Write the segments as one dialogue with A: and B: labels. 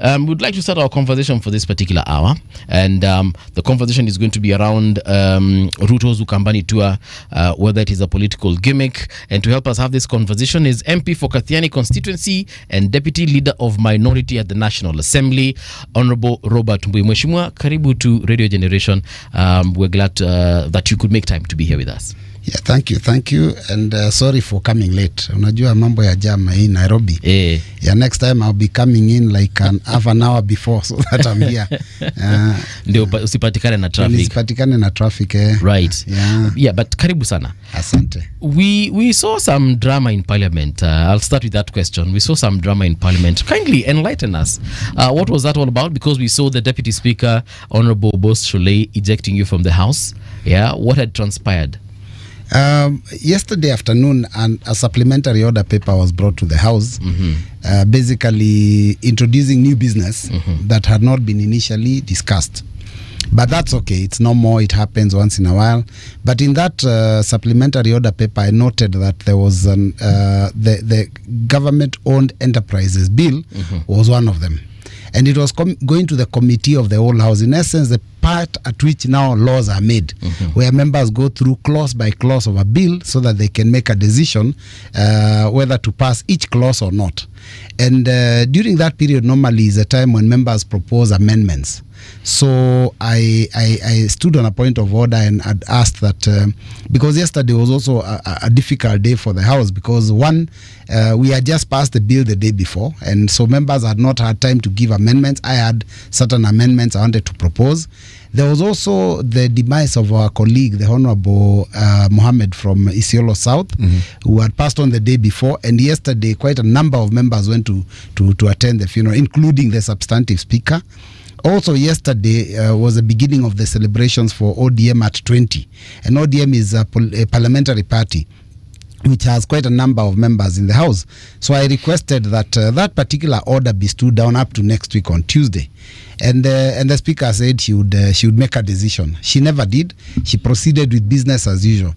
A: We'd like to start our conversation for this particular hour, and the conversation is going to be around Ruto's Ukambani tour, whether it is a political gimmick. And to help us have this conversation is MP for Kathiani constituency and Deputy Leader of Minority at the National Assembly, Honorable Robert Mbui. Mheshimiwa, karibu to Radio Generation. We're glad that you could make time to be here with us.
B: Yeah, thank you, and sorry for coming late. Unajua mambo ya jam hii Nairobi. Yeah, next time I'll be coming in like half an hour before so that I'm here.
A: Ndio usipatikane na traffic.
B: Usipatikane na traffic.
A: Right. Yeah, but karibu sana.
B: Asante.
A: We saw some drama in Parliament. I'll start with that question. We saw some drama in Parliament. Kindly enlighten us. What was that all about? Because we saw the Deputy Speaker, Honorable Boss Sholei, ejecting you from the House. Yeah, what had transpired?
B: Yesterday afternoon, a supplementary order paper was brought to the House, basically introducing new business that had not been initially discussed. But that's okay. It's no more. It happens once in a while. But in that supplementary order paper, I noted that there was the government-owned enterprises bill was one of them. And it was going to the committee of the whole House. In essence, the part at which now laws are made, where members go through clause by clause of a bill so that they can make a decision whether to pass each clause or not. And during that period, normally is a time when members propose amendments. So I stood on a point of order and had asked that, because yesterday was also a difficult day for the House, because one, we had just passed the bill the day before, and so members had not had time to give amendments. I had certain amendments I wanted to propose. There was also the demise of our colleague, the Honorable Mohammed from Isiolo South, who had passed on the day before, and yesterday quite a number of members went to attend the funeral, including the substantive speaker. Also yesterday was the beginning of the celebrations for ODM at 20. And ODM is a parliamentary party which has quite a number of members in the House. So I requested that that particular order be stood down up to next week on Tuesday. And the Speaker said she would make a decision. She never did. She proceeded with business as usual.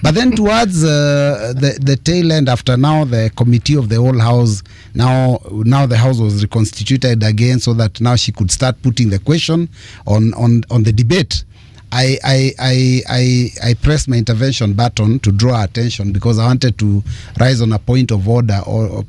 B: But then towards the tail end, after now the committee of the whole House, now the House was reconstituted again so that now she could start putting the question on the debate. I pressed my intervention button to draw attention because I wanted to rise on a point of order or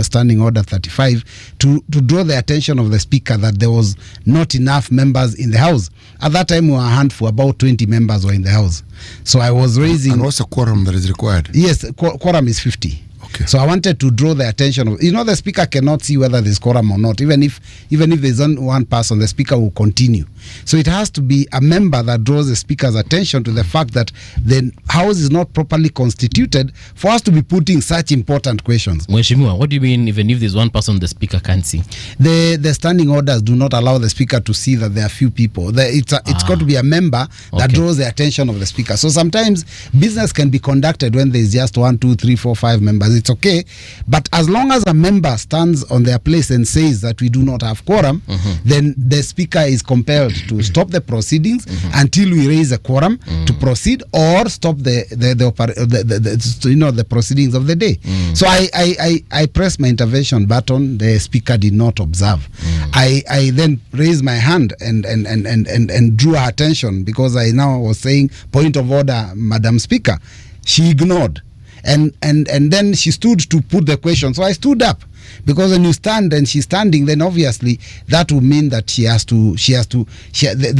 B: standing order 35 to draw the attention of the Speaker that there was not enough members in the House. At that time we were a handful, about 20 members were in the House. So I was raising...
C: And what's the quorum that is required?
B: Yes, quorum is 50.
C: Okay.
B: So I wanted to draw the attention of, the Speaker cannot see whether there's quorum or not. Even if there's only one person, the Speaker will continue. So it has to be a member that draws the Speaker's attention to the fact that the House is not properly constituted for us to be putting such important questions.
A: Mheshimiwa, what do you mean even if there's one person the Speaker can't see?
B: The standing orders do not allow the Speaker to see that there are few people. It's got to be a member that draws the attention of the Speaker. So sometimes business can be conducted when there's just 1, 2, 3, 4, 5 members. It's okay. But as long as a member stands on their place and says that we do not have quorum, then the Speaker is compelled to stop the proceedings until we raise a quorum to proceed or stop the proceedings of the day. So I pressed my intervention button. The Speaker did not observe. I then raised my hand and drew her attention because I now was saying point of order, Madam Speaker. She ignored. And then she stood to put the question. So I stood up because when you stand and she's standing, then obviously that will mean that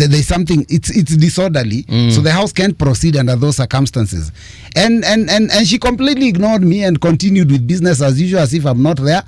B: there's something, it's disorderly. So the House can't proceed under those circumstances. And she completely ignored me and continued with business as usual as if I'm not there.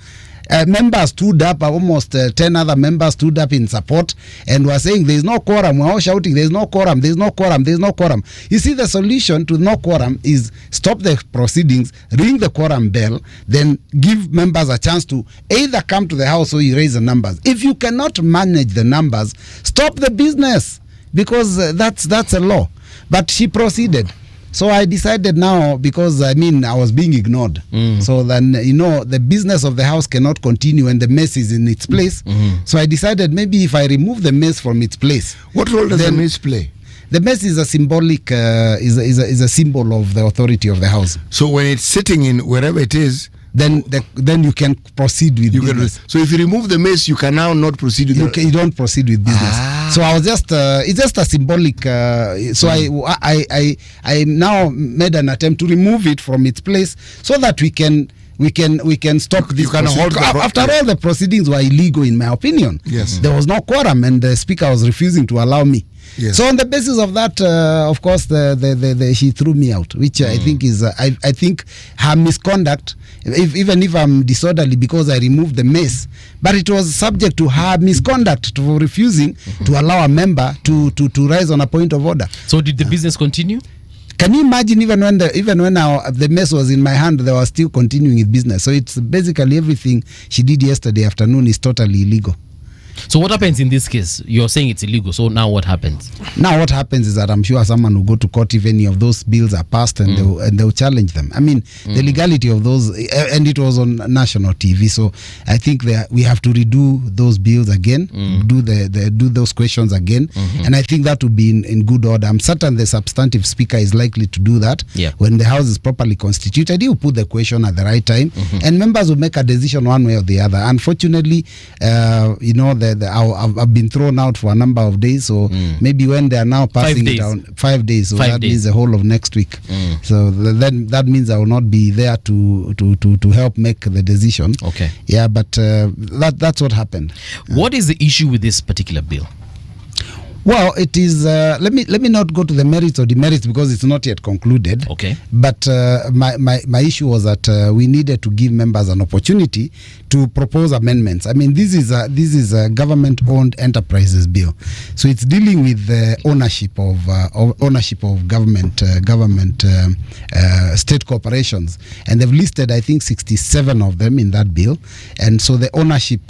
B: Members stood up, almost 10 other members stood up in support and were saying there's no quorum. We're all shouting there's no quorum, there's no quorum, there's no quorum. You see, the solution to no quorum is stop the proceedings, ring the quorum bell, then give members a chance to either come to the House or you raise the numbers. If you cannot manage the numbers, stop the business because that's a law. But she proceeded. So I decided now, because I was being ignored. So then, the business of the House cannot continue and the mess is in its place. So I decided maybe if I remove the mess from its place.
C: What role does the mess play?
B: The mess is a symbolic, is a symbol of the authority of the House.
C: So when it's sitting in wherever it is,
B: then you can proceed with business.
C: So if you remove the mace, you can now not proceed with
B: You don't proceed with business. So I was just it's just a symbolic. So I now made an attempt to remove it from its place so that we can stop this. After all, the proceedings were illegal in my opinion.
C: Yes.
B: There was no quorum and the speaker was refusing to allow me.
C: Yes.
B: So on the basis of that, of course, she threw me out, which I think is I think her misconduct. Even if I'm disorderly because I removed the mace, but it was subject to her misconduct for refusing to allow a member to rise on a point of order.
A: So did the business continue?
B: Can you imagine even when the mess was in my hand, they were still continuing with business. So it's basically everything she did yesterday afternoon is totally illegal.
A: So what happens in this case? You're saying it's illegal. So now what happens?
B: Now what happens is that I'm sure someone will go to court if any of those bills are passed and they'll challenge them. I mean, the legality of those, and it was on national TV. So I think we have to redo those bills again, do those questions again, and I think that will be in good order. I'm certain the substantive speaker is likely to do that.
A: Yeah.
B: When the house is properly constituted, he will put the question at the right time, and members will make a decision one way or the other. Unfortunately, I've been thrown out for a number of days, so maybe when they are now passing it down 5 days, so that means the whole of next week. So then that means I will not be there to help make the decision.
A: Okay.
B: Yeah, but that's what happened.
A: What is the issue with this particular bill?
B: Well, it is. Let me not go to the merits or demerits because it's not yet concluded.
A: Okay.
B: But my issue was that we needed to give members an opportunity to propose amendments. I mean, this is a government-owned enterprises bill, so it's dealing with the ownership of government state corporations, and they've listed I think 67 of them in that bill, and so the ownership,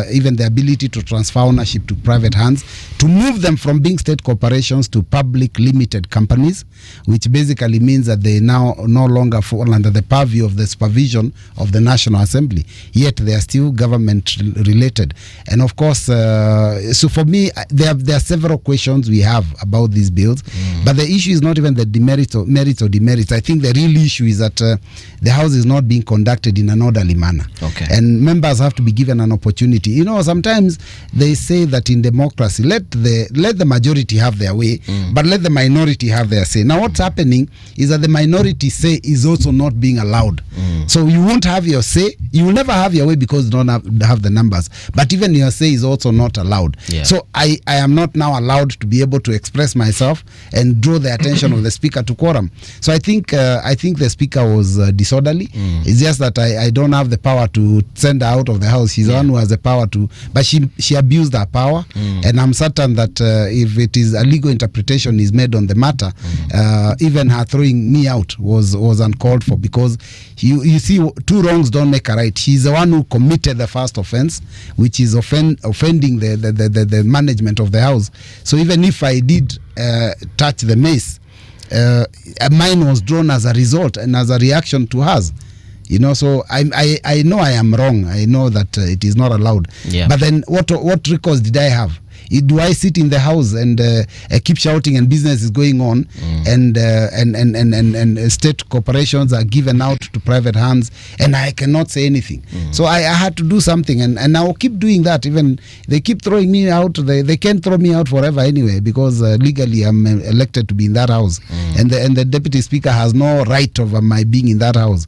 B: even the ability to transfer ownership to private hands, to move them from being state corporations to public limited companies, which basically means that they now no longer fall under the purview of the supervision of the National Assembly, yet they are still government related. And of course, so for me, there are several questions we have about these bills, but the issue is not even the merits or demerits. I think the real issue is that the House is not being conducted in an orderly manner.
A: Okay.
B: And members have to be given an opportunity. You know, sometimes they say that in democracy, let the majority have their way, but let the minority have their say. Now what's happening is that the minority say is also not being allowed. So you won't have your say, you will never have your way because you don't have the numbers, but even your say is also not allowed.
A: Yeah.
B: So I am not now allowed to be able to express myself and draw the attention of the speaker to quorum. So I think the speaker was disorderly. It's just that I don't have the power to send her out of the house. She's the one who has the power to, but she abused her power, and I'm certain that if it is a legal interpretation is made on the matter, even her throwing me out was uncalled for, because you see, two wrongs don't make a right. She's the one who committed the first offense, which is offending the management of the house. So even if I did touch the mace, mine was drawn as a result and as a reaction to hers. You know, so I know I am wrong. I know that it is not allowed.
A: Yeah.
B: But then what recourse did I have? Do I sit in the house and keep shouting and business is going on, and state corporations are given out to private hands and I cannot say anything? So I had to do something, and I will keep doing that. Even they keep throwing me out, they can't throw me out forever anyway, because legally I'm elected to be in that house, and the deputy speaker has no right over my being in that house.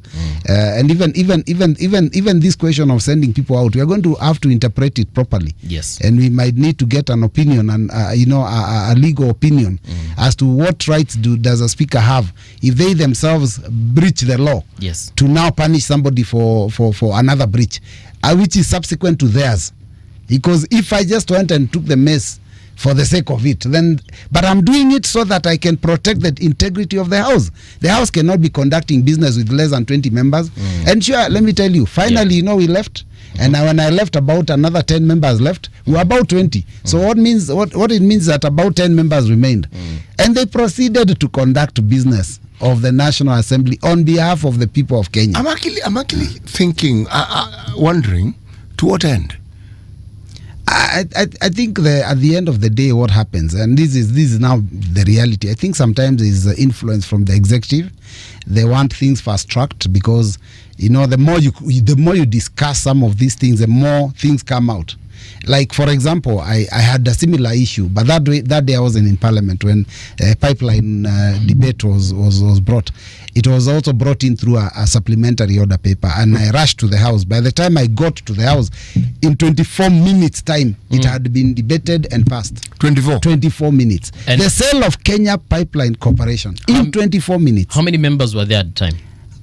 B: And even this question of sending people out, we are going to have to interpret it properly.
A: Yes.
B: And we might need to get an opinion, and a legal opinion as to what rights does a speaker have if they themselves breach the law.
A: Yes.
B: To now punish somebody for another breach, which is subsequent to theirs. Because if I just went and took the mess for the sake of it, but I'm doing it so that I can protect the integrity of the house. The house cannot be conducting business with less than 20 members. And sure, let me tell you, finally, we left. And when I left, about another 10 members left. We were about 20. So what it means that about 10 members remained. And they proceeded to conduct business of the National Assembly on behalf of the people of Kenya.
C: I'm actually thinking, wondering, to what end?
B: I think at the end of the day, what happens, and this is now the reality. I think sometimes is influence from the executive. They want things fast tracked because the more you discuss some of these things, the more things come out. Like, for example, I had a similar issue, but that day I wasn't in Parliament when pipeline debate was brought. It was also brought in through a supplementary order paper, and I rushed to the House. By the time I got to the House, in 24 minutes time, it had been debated and passed. 24 minutes. And the sale of Kenya Pipeline Corporation in 24 minutes.
A: How many members were there at the time?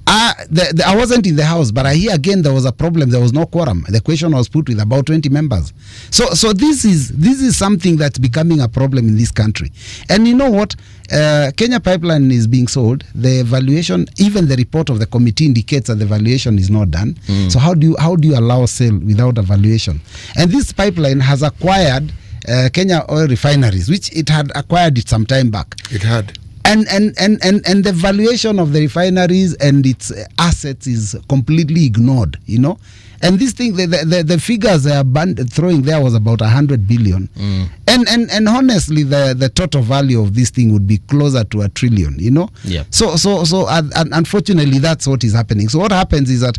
B: I wasn't in the House, but I hear again there was a problem. There was no quorum. The question was put with about 20 members. So this is something that's becoming a problem in this country. And you know what? Kenya Pipeline is being sold. The valuation, even the report of the committee indicates that the valuation is not done. So how do you allow a sale without a valuation? And this pipeline has acquired Kenya Oil Refineries, which it had acquired it some time back.
C: It had.
B: And the valuation of the refineries and its assets is completely ignored, And this thing, the figures they are throwing there was about 100 billion. And honestly, the total value of this thing would be closer to $1 trillion,
A: Yeah.
B: So unfortunately, that's what is happening. So what happens is that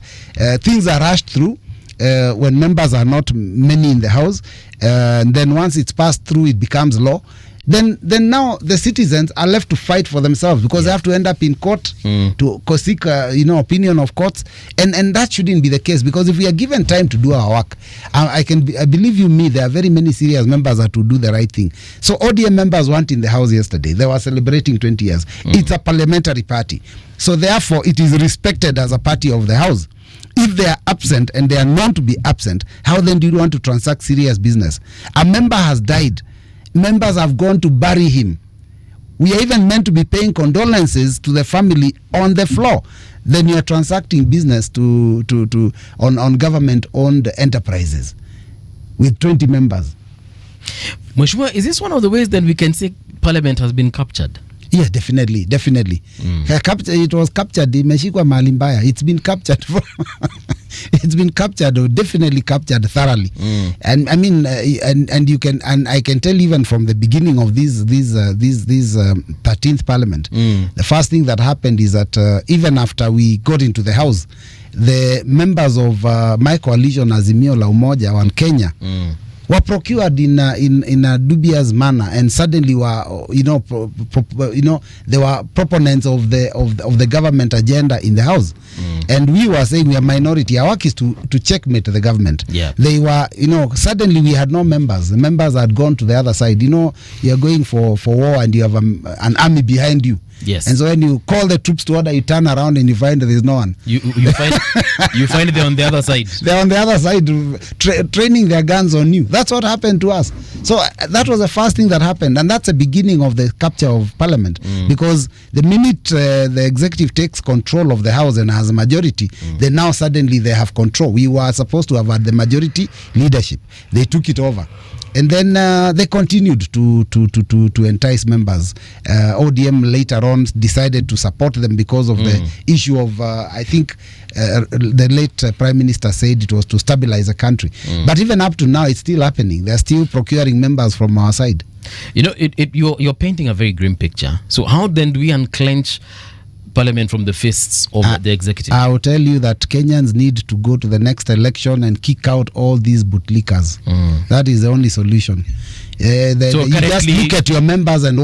B: things are rushed through. When members are not many in the House, and then once it's passed through, it becomes law. Then now the citizens are left to fight for themselves because they have to end up in court to seek opinion of courts, and that shouldn't be the case, because if we are given time to do our work, I believe you me, there are very many serious members that will do the right thing. So ODM members weren't in the House yesterday. They were celebrating 20 years. It's a parliamentary party, so therefore it is respected as a party of the House. If they are absent and they are known to be absent, how then do you want to transact serious business? A member has died. Members have gone to bury him. We are even meant to be paying condolences to the family on the floor. Then you are transacting business on government-owned enterprises with 20 members.
A: Mheshimiwa, is this one of the ways that we can say Parliament has been captured?
B: Yeah, definitely. It was captured. Imeshikwa mahali mbaya. It's been captured. It's been captured, or definitely captured thoroughly. And I mean, and you can, and I can tell even from the beginning of this 13th Parliament, the first thing that happened is that even after we got into the House, the members of my coalition Azimio la Umoja One Kenya were procured in a dubious manner, and suddenly were they were proponents of the government agenda in the House, and we were saying we are minority. Our work is to checkmate the government.
A: Yeah.
B: They were suddenly we had no members. The members had gone to the other side. You are going for war and you have an army behind you.
A: Yes.
B: And so when you call the troops to order, you turn around and you find there is no one.
A: You find they're on the other side.
B: They're on the other side, training their guns on you. That's what happened to us. So that was the first thing that happened, and that's the beginning of the capture of Parliament. Because the minute the executive takes control of the House and has a majority, then now suddenly they have control. We were supposed to have had the majority leadership. They took it over. And then they continued to entice members. ODM later on decided to support them because of the issue of, I think, the late Prime Minister said it was to stabilize the country. But even up to now, it's still happening. They're still procuring members from our side.
A: You're painting a very grim picture. So how then do we unclench Parliament from the fists of the executive? I will tell you that Kenyans need to go to the next election and kick out all these bootlickers. That is the only solution. You just look at your members and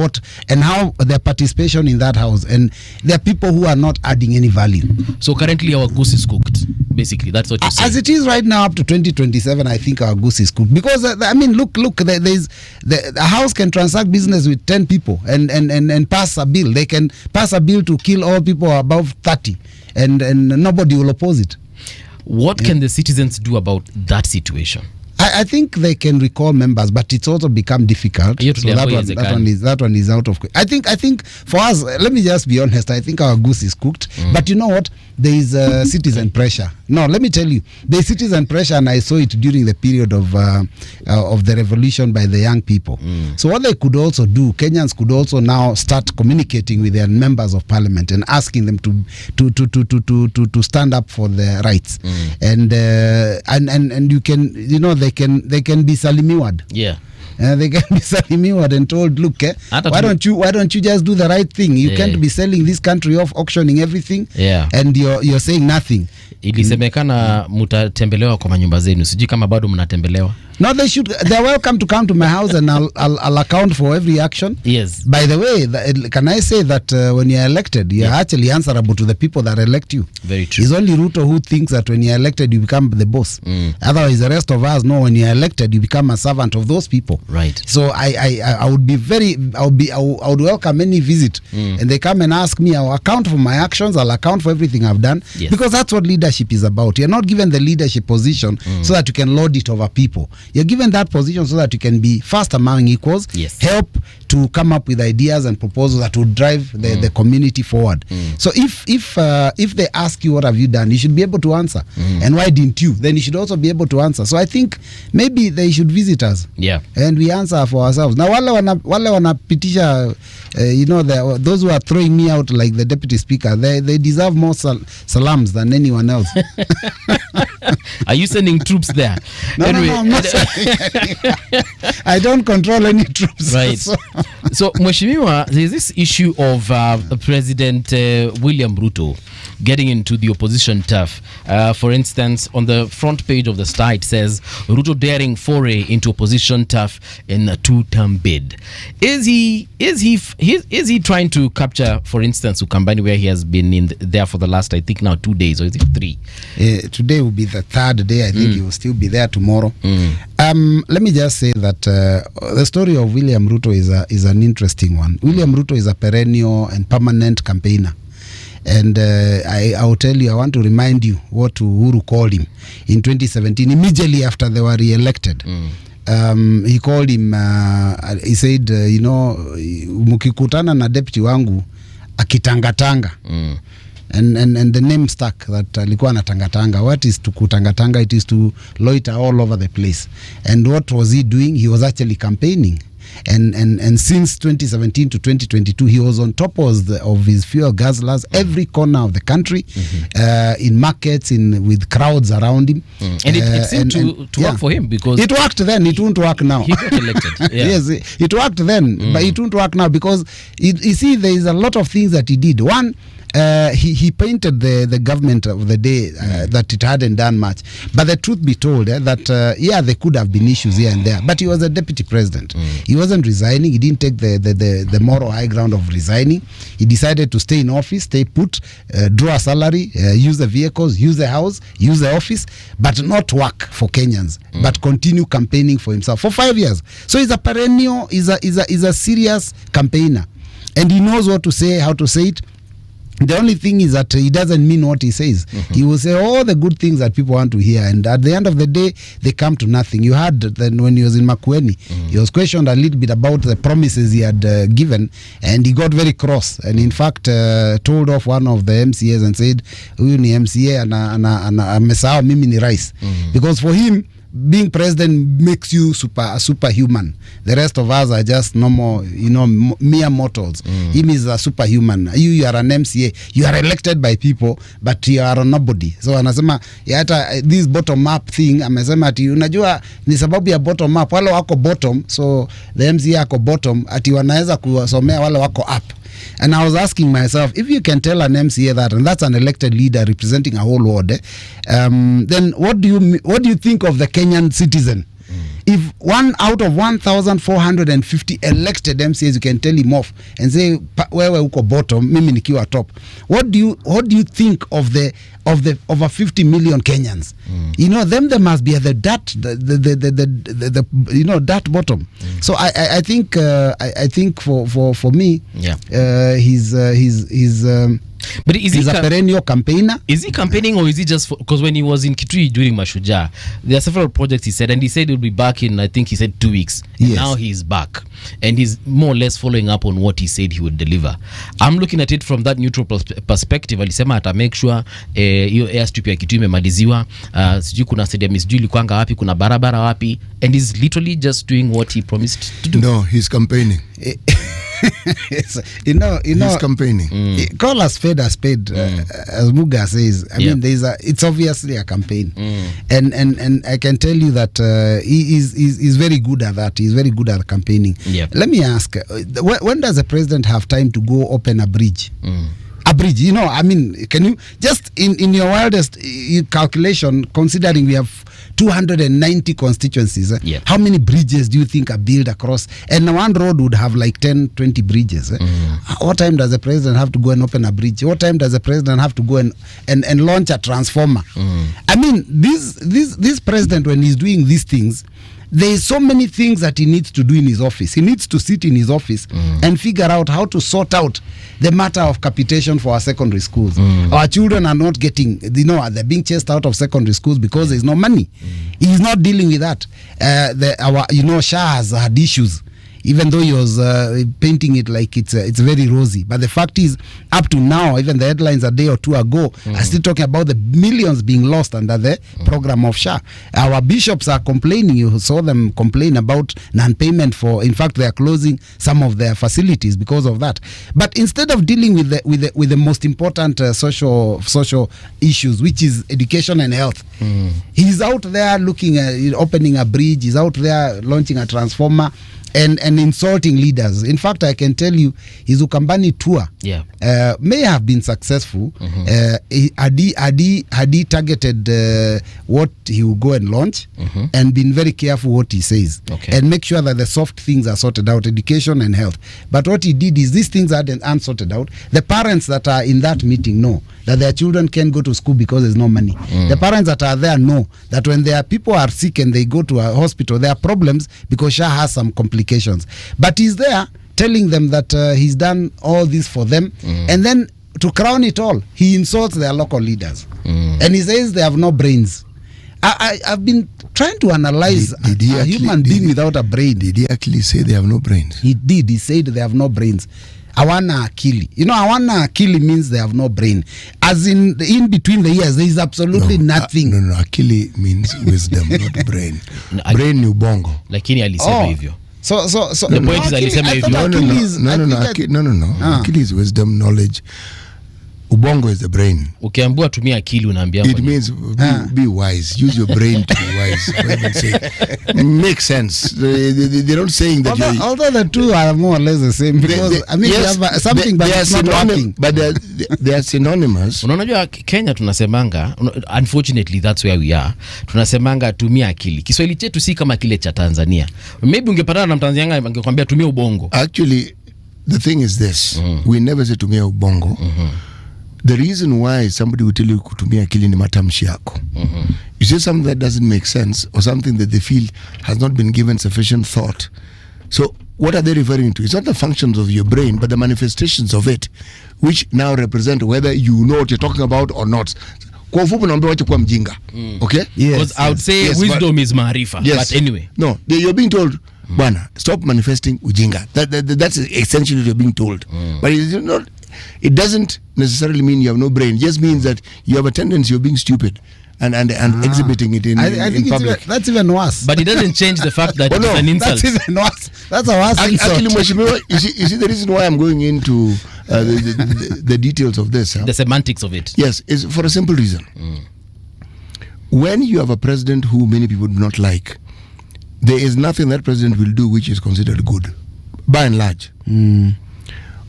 A: how their participation in that House, and there are people who are not adding any value. So currently our goose is cooked. Basically, that's what you're saying. As it is right now, up to 2027, I think our goose is cooked, because I mean, look, the House can transact business with 10 people and pass a bill. They can pass a bill to kill all people above 30, and nobody will oppose it. What can the citizens do about that situation? I think they can recall members, but it's also become difficult. So that one is out of. I think for us, let me just be honest. I think our goose is cooked. But you know what? There is citizen pressure.
B: No, let me tell you, the citizen pressure, and I saw it during the period of the revolution by the young people. So what they could also do, Kenyans could also now start communicating with their members of parliament and asking them to stand up for their rights. And you can, they can be salimiwad.
A: Yeah.
B: They can be salimiwad and told, look, why don't you just do the right thing? You can't be selling this country off, auctioning everything, and you're saying nothing.
A: Ilisemekana mutatembelewa kwa manyumba zenu. Sijui kama bado mnatembelewa.
B: No, they're welcome to come to my house, and I'll account for every action.
A: Yes.
B: By the way, can I say that when you're elected, you're actually answerable to the people that elect you.
A: Very true.
B: It's only Ruto who thinks that when you're elected, you become the boss. Otherwise, the rest of us know when you're elected, you become a servant of those people.
A: Right.
B: So I would be I would welcome any visit, and they come and ask me. I'll account for my actions. I'll account for everything I've done, because that's what leadership is about. You're not given the leadership position so that you can lord it over people. You're given that position so that you can be first among equals, help to come up with ideas and proposals that would drive the community forward. So if they ask you what have you done, you should be able to answer. And why didn't you? Then you should also be able to answer. So I think maybe they should visit us.
A: Yeah.
B: And we answer for ourselves. Now wale wanapitisha those who are throwing me out like the deputy speaker, they deserve more salams than anyone else.
A: Are you sending troops there?
B: No, I'm not I don't control any troops.
A: Right. So Mheshimiwa, there's this issue of President William Ruto getting into the opposition turf. For instance, on the front page of the Star, it says Ruto daring foray into opposition turf in a 2-term bid. Is he trying to capture, for instance, Ukambani, where he has been there for the last, I think now 2 days, or is it 3?
B: Today will be the 3rd day. I think he will still be there tomorrow. Let me just say that the story of William Ruto is an interesting one. William Ruto is a perennial and permanent campaigner. And I will tell you, I want to remind you what Uhuru called him in 2017, immediately after they were re-elected. He called him, he said, mukikutana na deputy wangu akitangatanga. And the name stuck, that alikuwa anatangatanga. What is to kutangatanga? It is to loiter all over the place. And what was he doing? He was actually campaigning. And since 2017 to 2022, he was on top of his fuel guzzlers every corner of the country, in markets, with crowds around him.
A: And it seemed to work for him, because
B: it worked then. It won't work now.
A: He got elected.
B: Yes, it worked then, but it won't work now, because you see, there is a lot of things that he did. One, he painted the government of the day that it hadn't done much. But the truth be told, that there could have been issues here and there. But he was a deputy president. He wasn't resigning. He didn't take the moral high ground of resigning. He decided to stay in office, stay put, draw a salary, use the vehicles, use the house, use the office, but not work for Kenyans, but continue campaigning for himself for 5 years. So he's a perennial, he's a serious campaigner. And he knows what to say, how to say it. The only thing is that he doesn't mean what he says. He will say all the good things that people want to hear, and at the end of the day, they come to nothing. You heard that when he was in Makueni, he was questioned a little bit about the promises he had given, and he got very cross, and in fact told off one of the MCAs and said, huyu ni MCA ana amesahau mimi ni rais. Because for him, being president makes you superhuman. The rest of us are just normal, mere mortals. Him is a superhuman. You are an MCA. You are elected by people, but you are a nobody. So anasema hata this bottom up thing, amesema ati unajua ni sababu ya bottom up, wale wako bottom, so the MCA ako bottom, ati wanaweza kuwasomea wale wako up. And I was asking myself, if you can tell an MCA that, and that's an elected leader representing a whole ward, then what do you think of the Kenyan citizen? If one out of 1,450 elected MCAs, you can tell him off and say, wewe uko bottom, mimi nikiwa top. What do you think of the over 50 million Kenyans? Them there must be at the that bottom. So I think for me,
A: But is
B: He's
A: he
B: a perennial campaigner.
A: Is he campaigning, or is he just because when he was in Kitui during Mashujaa, there are several projects he said, and he said he'll be back in, I think he said 2 weeks.
B: Yes.
A: Now he's back, and he's more or less following up on what he said he would deliver. I'm looking at it from that neutral perspective. Alisema ata make sure hiyo airstrip ya Kitui imemaliziwa, sijui kuna stadium sijui ilikuanga wapi, kuna barabara wapi, and he's literally just doing what he promised to do.
C: No, he's campaigning.
B: you know,
C: He's campaigning.
B: Call us spade as spade, as Muga says. I mean, it's obviously a campaign, and I can tell you that he's very good at that. He's very good at campaigning.
A: Yep.
B: Let me ask, when does the president have time to go open a bridge? A bridge, you know, I mean, can you just in your wildest calculation, considering we have 290 constituencies,
A: Yep.
B: how many bridges do you think are built across? And one road would have like 10, 20 bridges. What time does the president have to go and open a bridge? What time does the president have to go and launch a transformer? I mean, this president, when he's doing these things, there is so many things that he needs to do in his office. He needs to sit in his office and figure out how to sort out the matter of capitation for our secondary schools. Our children are not getting, you know, they're being chased out of secondary schools because there's no money. He's not dealing with that. Shah has had issues, even though he was painting it like it's very rosy. But the fact is, up to now, even the headlines a day or two ago are still talking about the millions being lost under the program of Shah. Our bishops are complaining. You saw them complain about non-payment for. In fact, they are closing some of their facilities because of that. But instead of dealing with the most important social issues, which is education and health, he's out there looking at opening a bridge. He's out there launching a transformer. And insulting leaders. In fact, I can tell you, his Ukambani tour may have been successful. Had he targeted what he will go and launch, and been very careful what he says, and make sure that the soft things are sorted out, education and health. But what he did is these things aren't sorted out. The parents that are in that meeting know that their children can't go to school because there's no money. The parents that are there know that when their people are sick and they go to a hospital, there are problems because Shah has some complications. But he's there telling them that he's done all this for them, and then to crown it all, he insults their local leaders, and he says they have no brains. I've been trying to analyze a human being without a brain.
C: Did he actually say they have no brains?
B: He did. He said they have no brains. Awana akili. You know, awana akili means they have no brain. As in between the ears, there is absolutely nothing.
C: No, akili means wisdom, not brain. Brain ni ubongo.
A: Lakini alisema hivyo.
B: So
A: the point is alisema hivyo.
C: No. Akili is wisdom, knowledge. Ubongo is the brain.
A: Ukiambiwa tumia akili unaambia
C: it means be wise. Use your brain to be wise. For heaven's sake. Makes sense. They're not saying that
B: although the two are more or less the same, because I mean, yes, you have something but it's not working.
C: But they are synonymous.
A: Unajua Kenya tunasemanga, unfortunately that's where we are. Tunasemanga tumia akili. Kiswahili chetu si kama kile cha Tanzania. Maybe ungepatana na Mtanzania angekwambia tumia ubongo.
C: Actually, the thing is this. We never say tumia ubongo. The reason why somebody will tell you kutumia akili ni matamshi yako. You say something that doesn't make sense, or something that they feel has not been given sufficient thought. So what are they referring to? It's not the functions of your brain, but the manifestations of it, which now represent whether you know what you're talking about or not. Kwa ufupi naambia wacha kuwa mjinga. Okay?
A: Because I would say wisdom is maarifa. But anyway.
C: No, you're being told, bwana, stop manifesting ujinga. That's essentially what you're being told. But it's not. It doesn't necessarily mean you have no brain. It just means that you have a tendency of being stupid and exhibiting it in public.
B: That's even worse.
A: But it doesn't change the fact that it's an insult.
B: That's even worse. That's a worse insult.
C: Actually, Mheshimiwa, you see the reason why I'm going into the details of this.
A: The semantics of it.
C: Yes, is for a simple reason. When you have a president who many people do not like, there is nothing that president will do which is considered good, by and large.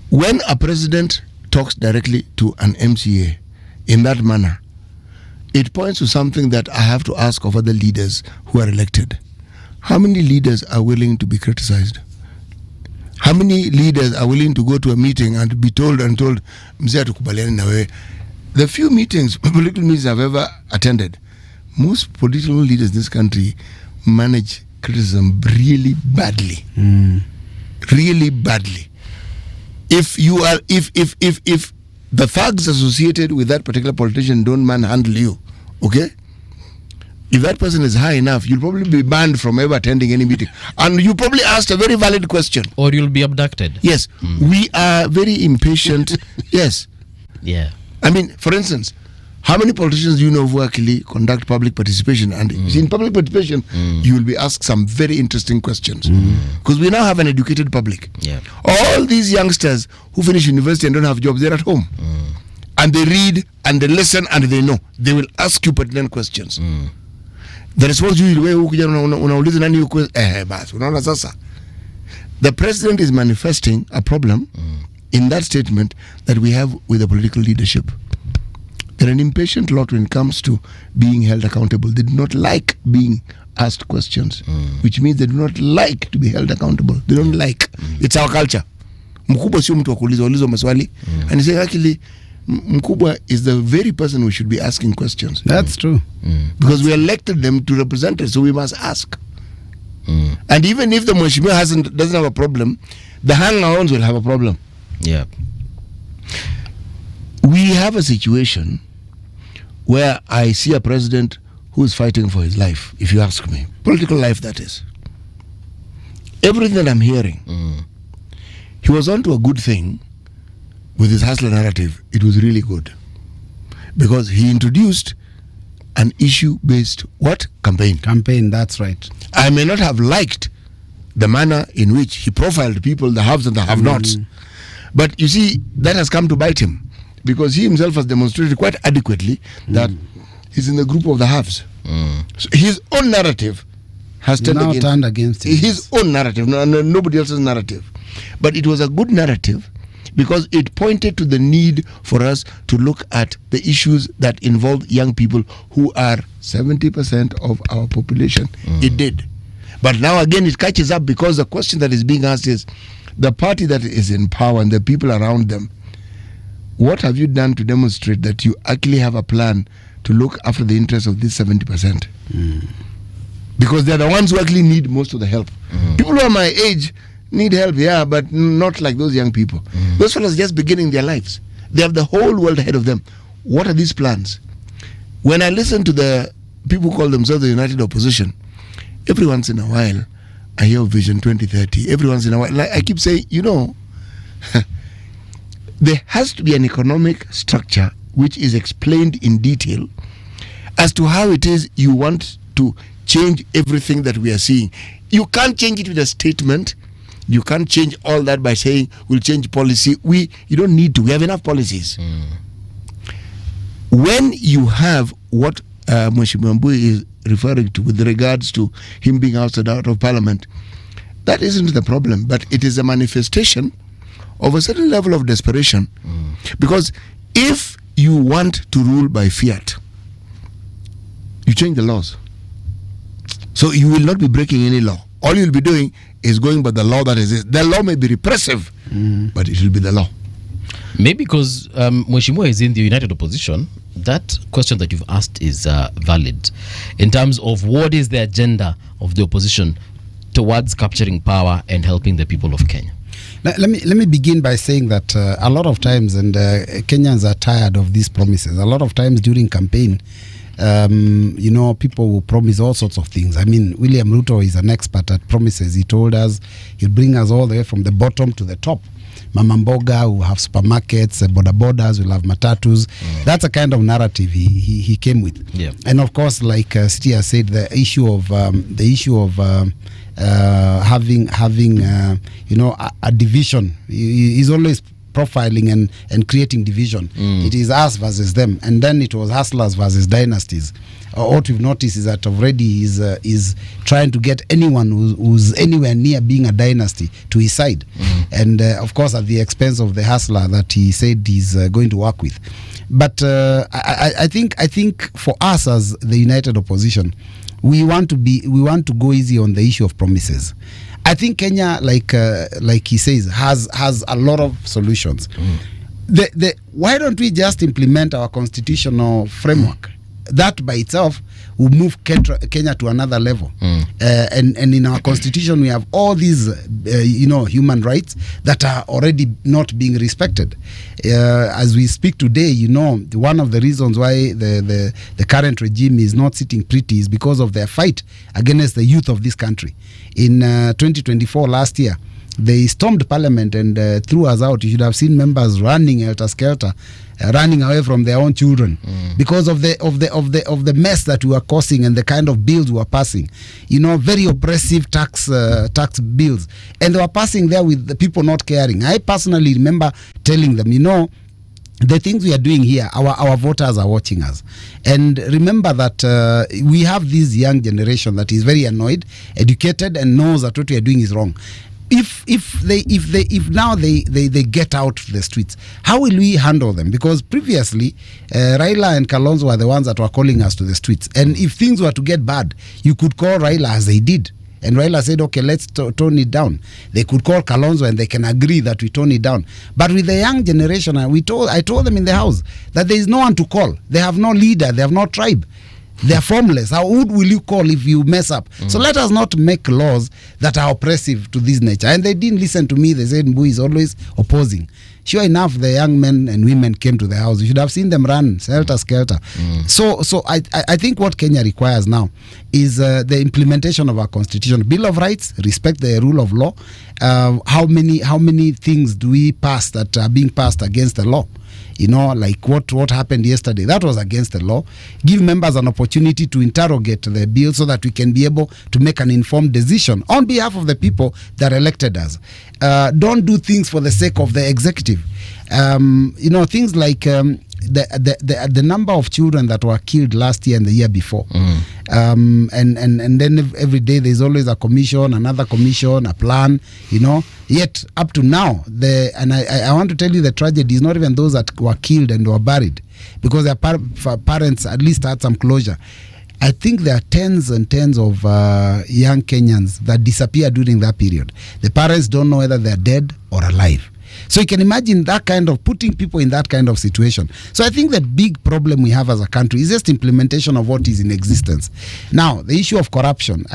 C: When a president talks directly to an MCA in that manner, it points to something that I have to ask of other leaders who are elected. How many leaders are willing to be criticized? How many leaders are willing to go to a meeting and be told, mzee tukubaliane na wewe? The few political meetings I've ever attended, most political leaders in this country manage criticism really badly. Really badly. If the thugs associated with that particular politician don't manhandle you, okay? If that person is high enough, you'll probably be banned from ever attending any meeting. And you probably asked a very valid question.
A: Or you'll be abducted.
C: Yes. We are very impatient. Yes.
A: Yeah.
C: I mean, for instance, how many politicians do you know who actually conduct public participation? And in public participation, you will be asked some very interesting questions. Because we now have an educated public.
A: Yeah.
C: All these youngsters who finish university and don't have jobs, they're at home. And they read and they listen and they know. They will ask you pertinent questions. The response unauliza nani yuko basi unaona sasa. The president is manifesting a problem in that statement that we have with the political leadership. They're an impatient lot when it comes to being held accountable. They do not like being asked questions, which means they do not like to be held accountable. They don't like. It's our culture. Mkubwa sio mtu wa kuuliza maswali. And he said actually Mkubwa is the very person we should be asking questions.
B: That's true.
C: Because we elected them to represent us, so we must ask. And even if the Mheshimiwa doesn't have a problem, the hang-ons will have a problem.
A: Yeah.
C: We have a situation where I see a president who is fighting for his life, if you ask me. Political life, that is. Everything that I'm hearing, he was onto a good thing with his hustler narrative. It was really good. Because he introduced an issue-based what? Campaign.
B: Campaign, that's right.
C: I may not have liked the manner in which he profiled people, the haves and the have-nots. But you see, that has come to bite him. Because he himself has demonstrated quite adequately that he's in the group of the haves. So his own narrative has turned against him. His own narrative, nobody else's narrative. But it was a good narrative because it pointed to the need for us to look at the issues that involve young people who are 70% of our population. It did. But now again it catches up because the question that is being asked is the party that is in power and the people around them, what have you done to demonstrate that you actually have a plan to look after the interests of this 70%? Because they're the ones who actually need most of the help. People who are my age need help, yeah, but not like those young people. Those fellas are just beginning their lives. They have the whole world ahead of them. What are these plans? When I listen to the people who call themselves the United Opposition, every once in a while, I hear Vision 2030. Every once in a while, I keep saying, you know, there has to be an economic structure which is explained in detail as to how it is you want to change everything that we are seeing. You can't change it with a statement. You can't change all that by saying we'll change policy. You don't need to. We have enough policies. When you have what Mheshimiwa Mbui is referring to with regards to him being ousted out of Parliament, that isn't the problem, but it is a manifestation of a certain level of desperation. Because if you want to rule by fiat, you change the laws. So you will not be breaking any law. All you'll be doing is going by the law that is. The law may be repressive, but it will be the law.
A: Maybe because Mheshimiwa is in the United Opposition, that question that you've asked is valid in terms of what is the agenda of the opposition towards capturing power and helping the people of Kenya.
B: Let me begin by saying that a lot of times, and Kenyans are tired of these promises. A lot of times during campaign, people will promise all sorts of things. I mean, William Ruto is an expert at promises. He told us he'll bring us all the way from the bottom to the top. Mama Mboga will have supermarkets, border borders will have matatus. That's a kind of narrative he came with.
A: Yeah.
B: And of course, like Stia said, the issue of having a division. He's always profiling and creating division. It is us versus them, and then it was hustlers versus dynasties. What we've noticed is that already is trying to get anyone who's anywhere near being a dynasty to his side, and of course at the expense of the hustler that he said he's going to work with. But I think for us as the United Opposition, we want to go easy on the issue of promises. I think Kenya, like he says, has a lot of solutions. Why don't we just implement our constitutional framework? That by itself will move Kenya to another level. And in our constitution, we have all these, human rights that are already not being respected. As we speak today, one of the reasons why the current regime is not sitting pretty is because of their fight against the youth of this country. In 2024, last year, they stormed Parliament and threw us out. You should have seen members running helter-skelter, running away from their own children because of the mess that we were causing and the kind of bills we were passing. Very oppressive tax bills, and they were passing there with the people not caring. I personally remember telling them, the things we are doing here, our voters are watching us. And remember that we have this young generation that is very annoyed, educated, and knows that what we are doing is wrong. If now they get out to the streets, how will we handle them? Because previously, Raila and Kalonzo were the ones that were calling us to the streets. And if things were to get bad, you could call Raila as they did. And Raila said, okay, let's tone it down. They could call Kalonzo and they can agree that we tone it down. But with the young generation, I told them in the house that there is no one to call. They have no leader. They have no tribe. They are formless. How will you call if you mess up? So let us not make laws that are oppressive to this nature. And they didn't listen to me. They said Mbui is always opposing. Sure enough, the young men and women came to the house. You should have seen them run, helter-skelter. So I think what Kenya requires now is the implementation of our constitution. Bill of Rights, respect the rule of law. How many things do we pass that are being passed against the law? Like what happened yesterday, that was against the law. Give members an opportunity to interrogate the bill so that we can be able to make an informed decision on behalf of the people that elected us. Don't do things for the sake of the executive. Things like the number of children that were killed last year and the year before. And then every day there's always a commission, another commission, a plan, Yet up to now, I want to tell you the tragedy is not even those that were killed and were buried, because their parents at least had some closure. I think there are tens and tens of young Kenyans that disappeared during that period. The parents don't know whether they're dead or alive. So you can imagine that kind of putting people in that kind of situation. So I think the big problem we have as a country is just implementation of what is in existence. Now, the issue of corruption,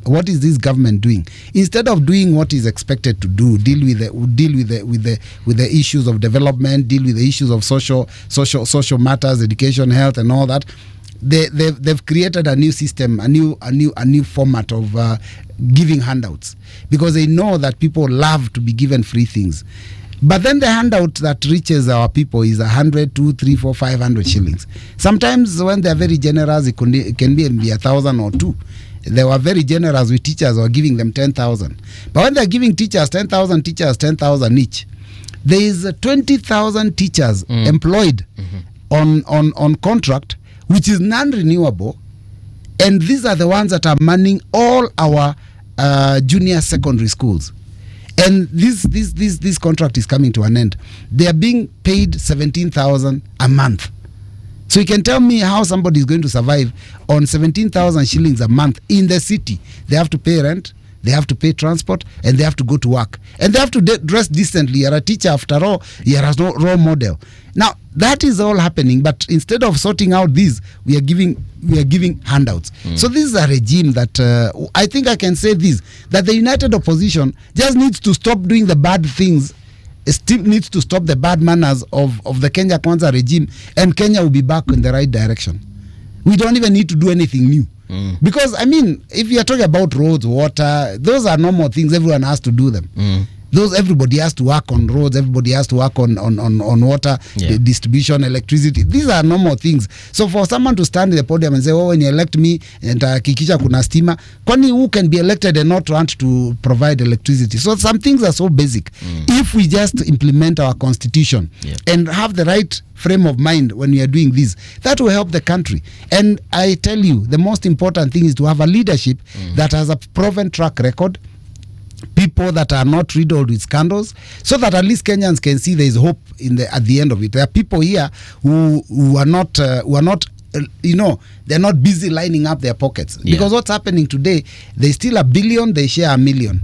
B: what is this government doing? Instead of doing what is expected to do, deal with the issues of development, deal with the issues of social matters, education, health, and all that, they've created a new system, a new format of giving handouts, because they know that people love to be given free things. But then the handout that reaches our people is 100, 2, 3, 4, 500 shillings. Sometimes when they're very generous, it can be 1,000 or 2. They were very generous with teachers, or giving them 10,000. But when they're giving teachers 10,000 each, there is 20,000 teachers employed on contract, which is non-renewable, and these are the ones that are manning all our junior secondary schools. And this contract is coming to an end. They are being paid 17,000 a month. So you can tell me how somebody is going to survive on 17,000 shillings a month in the city. They have to pay rent, they have to pay transport, and they have to go to work. And they have to dress decently. You're a teacher, after all. You're a role model. Now, that is all happening, but instead of sorting out these, we are giving handouts. So this is a regime that I think I can say this, that the united opposition just needs to stop doing the bad things. It still needs to stop the bad manners of the Kenya Kwanza regime, and Kenya will be back in the right direction. We don't even need to do anything new. Because, if you are talking about roads, water, those are normal things. Everyone has to do them. Everybody has to work on roads, everybody has to work on water, distribution, electricity. These are normal things. So for someone to stand in the podium and say, when you elect me, and kikisha kuna stima, kwani who can be elected and not want to provide electricity? So some things are so basic. If we just implement our constitution and have the right frame of mind when we are doing this, that will help the country. And I tell you, the most important thing is to have a leadership that has a proven track record, people that are not riddled with scandals, so that at least Kenyans can see there is hope at the end of it. There are people here who are not they're not busy lining up their pockets. Because what's happening today, they steal $1 billion, they share $1 million.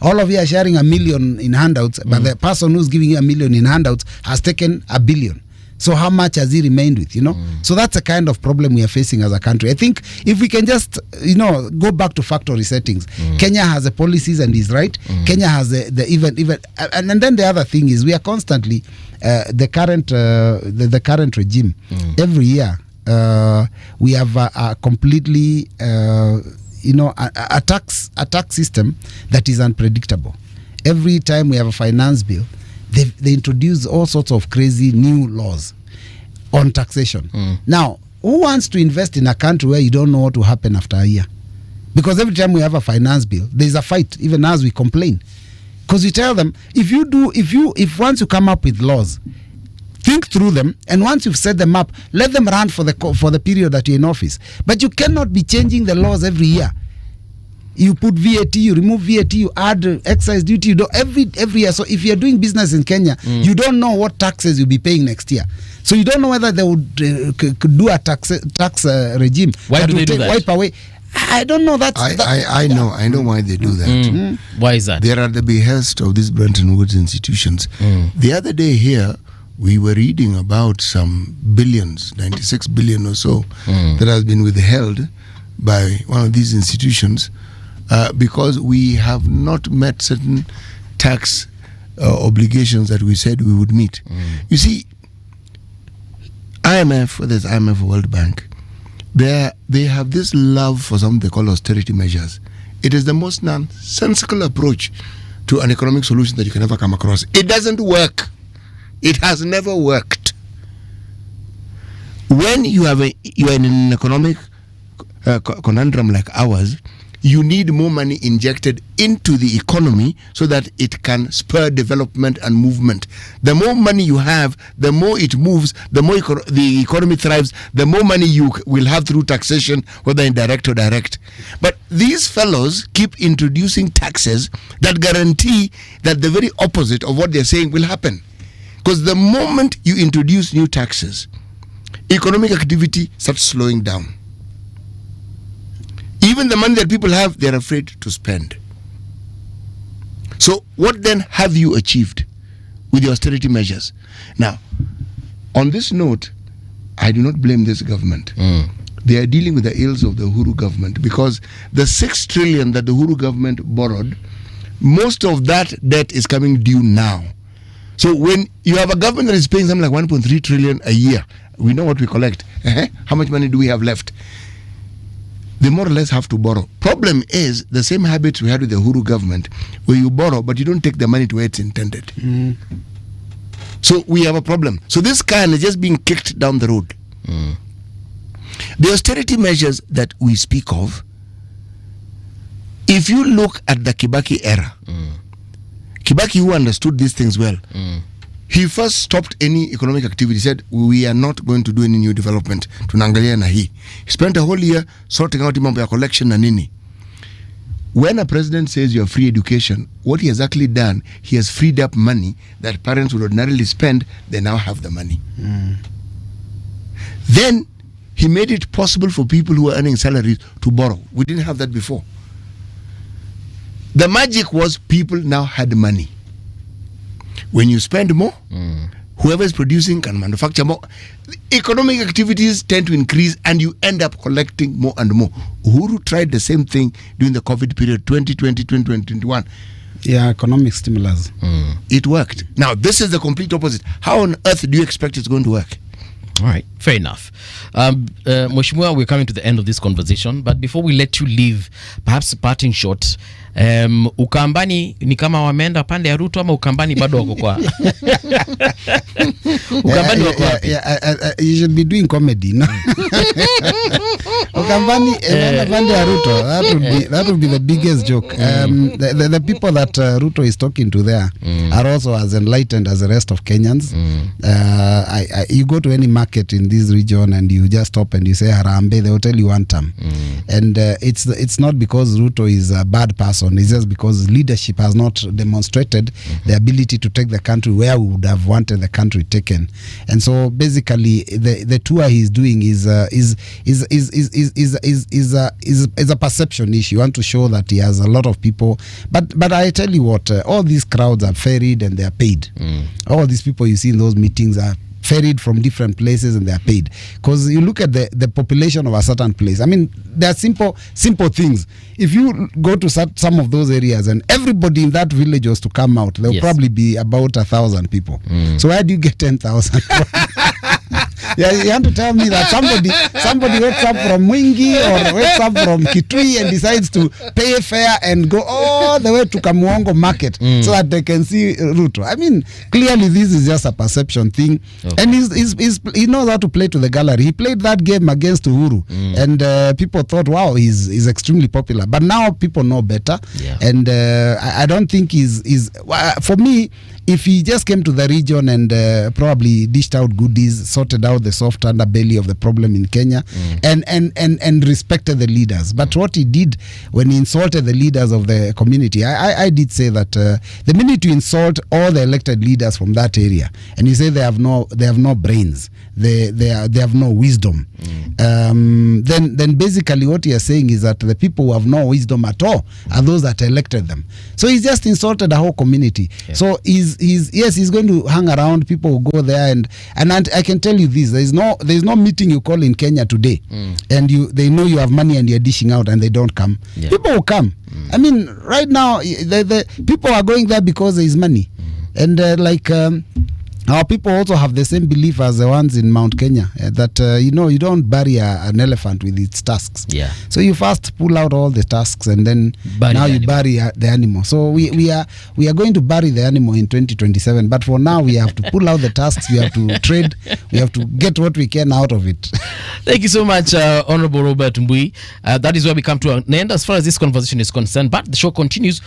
B: All of you are sharing $1 million in handouts, but the person who's giving you $1 million in handouts has taken $1 billion. So how much has he remained with, So that's the kind of problem we are facing as a country. I think if we can just, go back to factory settings, Kenya has the policies and is right. Kenya has the even, and then the other thing is we are constantly, the current regime, every year, we have a completely, a tax system that is unpredictable. Every time we have a finance bill, they introduce all sorts of crazy new laws on taxation. Now, who wants to invest in a country where you don't know what will happen after a year? Because every time we have a finance bill, there's a fight, even as we complain. Because we tell them, if once you come up with laws, think through them, and once you've set them up, let them run for the period that you're in office. But you cannot be changing the laws every year. You put VAT, you remove VAT, you add excise duty, you do every year. So if you're doing business in Kenya, you don't know what taxes you'll be paying next year. So you don't know whether they would could do a tax regime.
A: Why do they do that?
B: Wipe away. I don't know.
C: I know why they do that.
A: Why is that?
C: They're at the behest of these Bretton Woods institutions. The other day here, we were reading about some billions, 96 billion or so, that has been withheld by one of these institutions because we have not met certain tax obligations that we said we would meet. You see, IMF, whether it's IMF or World Bank, they have this love for something they call austerity measures. It is the most nonsensical approach to an economic solution that you can ever come across. It doesn't work. It has never worked. When you are in an economic conundrum like ours, you need more money injected into the economy so that it can spur development and movement. The more money you have, the more it moves, the more the economy thrives, the more money you will have through taxation, whether indirect or direct. But these fellows keep introducing taxes that guarantee that the very opposite of what they're saying will happen. Because the moment you introduce new taxes, economic activity starts slowing down. Even the money that people have, they're afraid to spend. So what then have you achieved with the austerity measures? Now, on this note, I do not blame this government. They are dealing with the ills of the Uhuru government because the 6 trillion that the Uhuru government borrowed, most of that debt is coming due now. So when you have a government that is paying something like 1.3 trillion a year, we know what we collect. How much money do we have left? They more or less have to borrow. Problem is the same habits we had with the Uhuru government, where you borrow but you don't take the money to where it's intended. So we have a problem. So this can is just being kicked down the road. The austerity measures that we speak of, if you look at the Kibaki era, Kibaki, who understood these things well, he first stopped any economic activity. He said, we are not going to do any new development. Tunangalia na hii. He spent a whole year sorting out mambo ya collection na nini. When a president says you have free education, what he has actually done, he has freed up money that parents would ordinarily spend. They now have the money. Then he made it possible for people who are earning salaries to borrow. We didn't have that before. The magic was people now had money. When you spend more, whoever is producing can manufacture more. Economic activities tend to increase and you end up collecting more and more. Uhuru tried the same thing during the COVID period, 2020, 2021.
B: Yeah, economic stimulus.
C: It worked. Now, this is the complete opposite. How on earth do you expect it's going to work?
A: All right, fair enough. Mheshimiwa, we're coming to the end of this conversation, but before we let you leave, perhaps a parting shot. Ukambani ni kama wameenda pande ya Ruto ama Ukambani bado wako kwa Ukambani wako wapi?
B: You should be doing comedy, no? Ukambani pande ya Ruto, that would be the biggest joke. The people that Ruto is talking to there are also as enlightened as the rest of Kenyans. You go to any market in this region and you just stop and you say Harambe, they will tell you one term. And it's not because Ruto is a bad person. It's just because leadership has not demonstrated the ability to take the country where we would have wanted the country taken. And so basically the tour he's doing is a perception issue. You want to show that he has a lot of people, but I tell you what, all these crowds are ferried and they are paid. All these people you see in those meetings are ferried from different places and they are paid. Because you look at the population of a certain place. I mean, there are simple things. If you go to some of those areas and everybody in that village was to come out, there will probably be about 1,000 people. So where do you get 10,000 from? Yeah, you have to tell me that somebody wakes up from Mwingi or wakes up from Kitui and decides to pay fare and go all the way to Kamuongo market so that they can see Ruto. I mean, clearly this is just a perception thing. Okay. And he knows how to play to the gallery. He played that game against Uhuru and people thought, wow, he's extremely popular. But now people know better. Yeah. And I don't think he's for me, if he just came to the region and probably dished out goodies, sorted out the soft underbelly of the problem in Kenya, and respected the leaders. But what he did when he insulted the leaders of the community, I did say that the minute you insult all the elected leaders from that area, and you say they have no brains, they have no wisdom, then basically what you are saying is that the people who have no wisdom at all are those that elected them. So he's just insulted the whole community. Yeah. So he's going to hang around. People will go there and I can tell you this: there's no meeting you call in Kenya today, and they know you have money and you're dishing out, and they don't come. Yeah. People will come. I mean, right now the people are going there because there is money, and our people also have the same belief as the ones in Mount Kenya, that you don't bury an elephant with its tusks. Yeah. So you first pull out all the tusks and then you bury the animal. So we are going to bury the animal in 2027. But for now we have to pull out the tusks. We have to trade. We have to get what we can out of it.
A: Thank you so much, Honorable Robert Mbui. That is where we come to an end as far as this conversation is concerned. But the show continues.